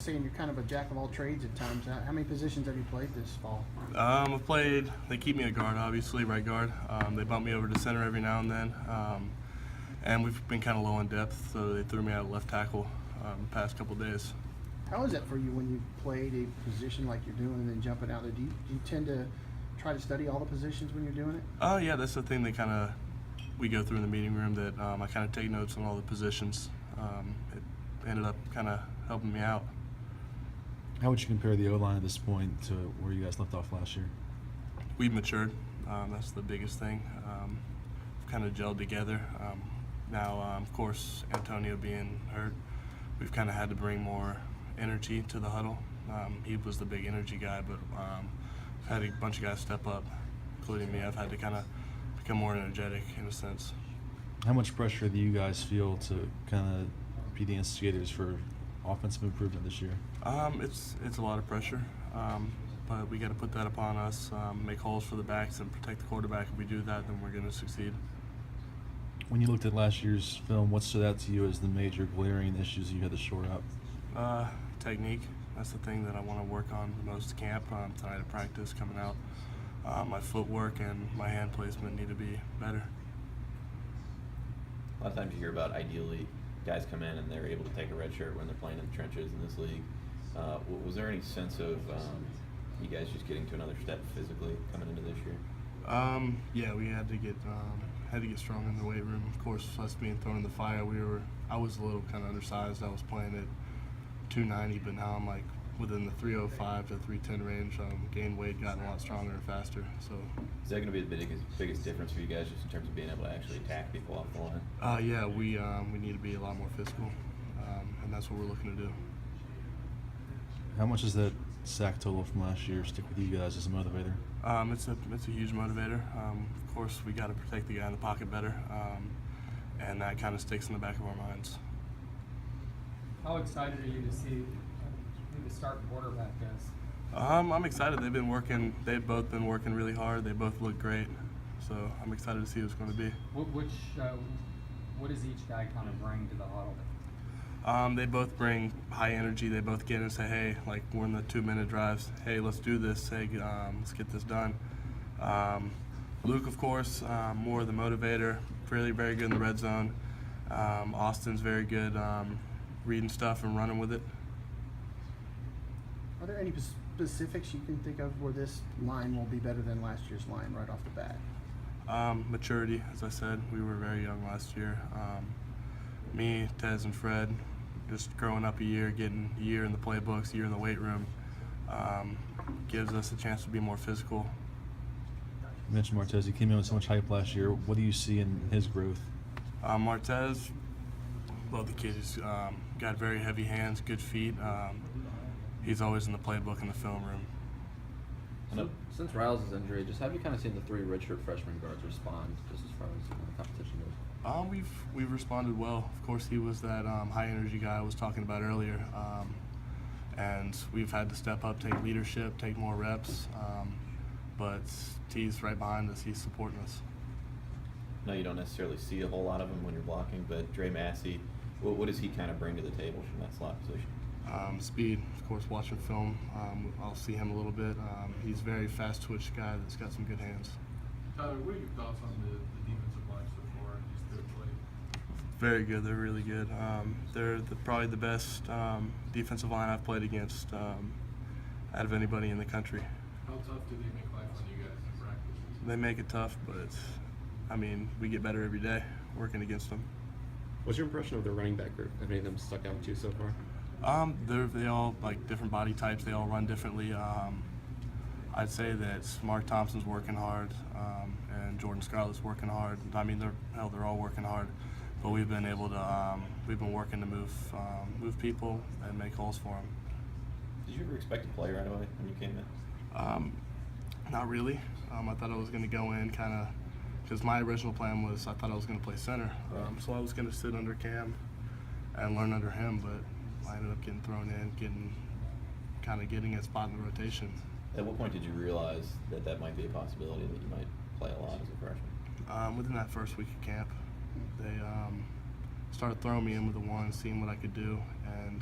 Saying you're kind of a jack of all trades at times. How many positions have you played this fall? I've played, they keep me at guard, obviously, right guard. They bump me over to center every now and then. And we've been kind of low in depth, so they threw me out at left tackle the past couple days. How is that for you when you played a position like you're doing and then jumping out there? Do you tend to try to study all the positions when you're doing it? Oh, yeah, that's the thing that we go through in the meeting room, that I kind of take notes on all the positions. It ended up kind of helping me out. How would you compare the O-line at this point to where you guys left off last year? We've matured. That's the biggest thing. We've kind of gelled together. Now, of course, Antonio being hurt, we've kind of had to bring more energy to the huddle. He was the big energy guy, but I've had a bunch of guys step up, including me. I've had to kind of become more energetic in a sense. How much pressure do you guys feel to kind of be the instigators for offensive improvement this year? It's a lot of pressure, but we got to put that upon us, make holes for the backs and protect the quarterback. If we do that, then we're going to succeed. When you looked at last year's film, what stood out to you as the major glaring issues you had to shore up? Technique. That's the thing that I want to work on the most at camp. Tonight at practice, coming out. My footwork and my hand placement need to be better. A lot of times you hear about, ideally, guys come in and they're able to take a red shirt when they're playing in the trenches in this league. Was there any sense of you guys just getting to another step physically coming into this year? Yeah, we had to get strong in the weight room. Of course, us being thrown in the fire, I was a little kind of undersized. I was playing at 290, but now I'm like within the 305 to 310 range. Gained weight, gotten a lot stronger and faster. So is that going to be the biggest difference for you guys, just in terms of being able to actually attack people off the line? Yeah, we need to be a lot more physical, and that's what we're looking to do. How much does that sack total from last year stick with you guys as a motivator? It's a huge motivator. Of course, we got to protect the guy in the pocket better, and that kind of sticks in the back of our minds. How excited are you to see who the starting quarterback is? I'm excited. They've both been working really hard. They both look great, so I'm excited to see who it's going to be. What does each guy kind of bring to the huddle? They both bring high energy. They both get in and say, hey, like we're in the 2-minute drives. Hey, let's do this. Hey, let's get this done. Luke, of course, more the motivator. Really very good in the red zone. Austin's very good reading stuff and running with it. Are there any specifics you can think of where this line will be better than last year's line right off the bat? Maturity, as I said. We were very young last year. Me, Tez, and Fred, just growing up a year, getting a year in the playbooks, a year in the weight room, gives us a chance to be more physical. You mentioned Martez. He came in with so much hype last year. What do you see in his growth? Martez, love the kid. He's got very heavy hands, good feet. He's always in the playbook in the film room. Since Riles' injury, just have you kind of seen the three redshirt freshman guards respond, just as far as competition goes? We've responded well. Of course, he was that high energy guy I was talking about earlier, and we've had to step up, take leadership, take more reps. But T's right behind us. He's supporting us. I know you don't necessarily see a whole lot of him when you're blocking, but Dre Massey, what does he kind of bring to the table from that slot position? Speed, of course, watching film, I'll see him a little bit. He's a very fast-twitch guy that's got some good hands. Tyler, what are your thoughts on the defensive line so far and just their play? Very good. They're really good. They're probably the best defensive line I've played against out of anybody in the country. How tough do they make life on you guys in practice? They make it tough, but I mean, we get better every day working against them. What's your impression of the running back group? Have any of them stuck out to you so far? They all like different body types. They all run differently. I'd say that Mark Thompson's working hard, and Jordan Scarlett's working hard. I mean, they're all working hard, but we've been working to move people and make holes for them. Did you ever expect to play right away when you came in? Not really. I thought I was going to go in kind of because my original plan was I thought I was going to play center, so I was going to sit under Cam and learn under him, but I ended up getting thrown in, getting a spot in the rotation. At what point did you realize that that might be a possibility, that you might play a lot as a freshman? Within that first week of camp, they started throwing me in with the one, seeing what I could do, and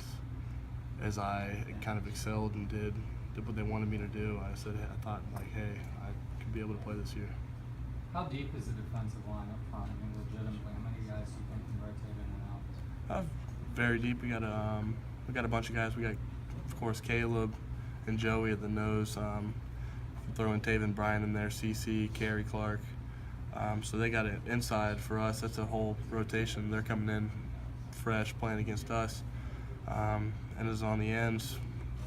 as I kind of excelled and did what they wanted me to do, I thought like, hey, I could be able to play this year. How deep is the defensive line up front? I mean, legitimately, how many guys do you think can rotate in and out? Very deep. We got a bunch of guys. We got, of course, Caleb and Joey at the nose. Throw in Taven Bryan in there, CC, Kerry Clark. So they got it inside for us. That's a whole rotation. They're coming in fresh, playing against us. And as on the ends,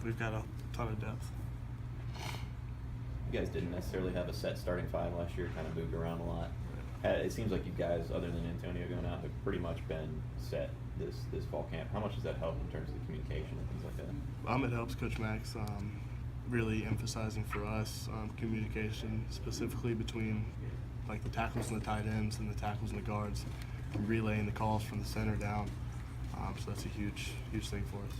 we've got a ton of depth. You guys didn't necessarily have a set starting five last year, kind of moved around a lot. It seems like you guys, other than Antonio going out, have pretty much been set this fall camp. How much does that help in terms of the communication and things like that? It helps Coach Max really emphasizing for us communication, specifically between like the tackles and the tight ends and the tackles and the guards, and relaying the calls from the center down. So that's a huge thing for us.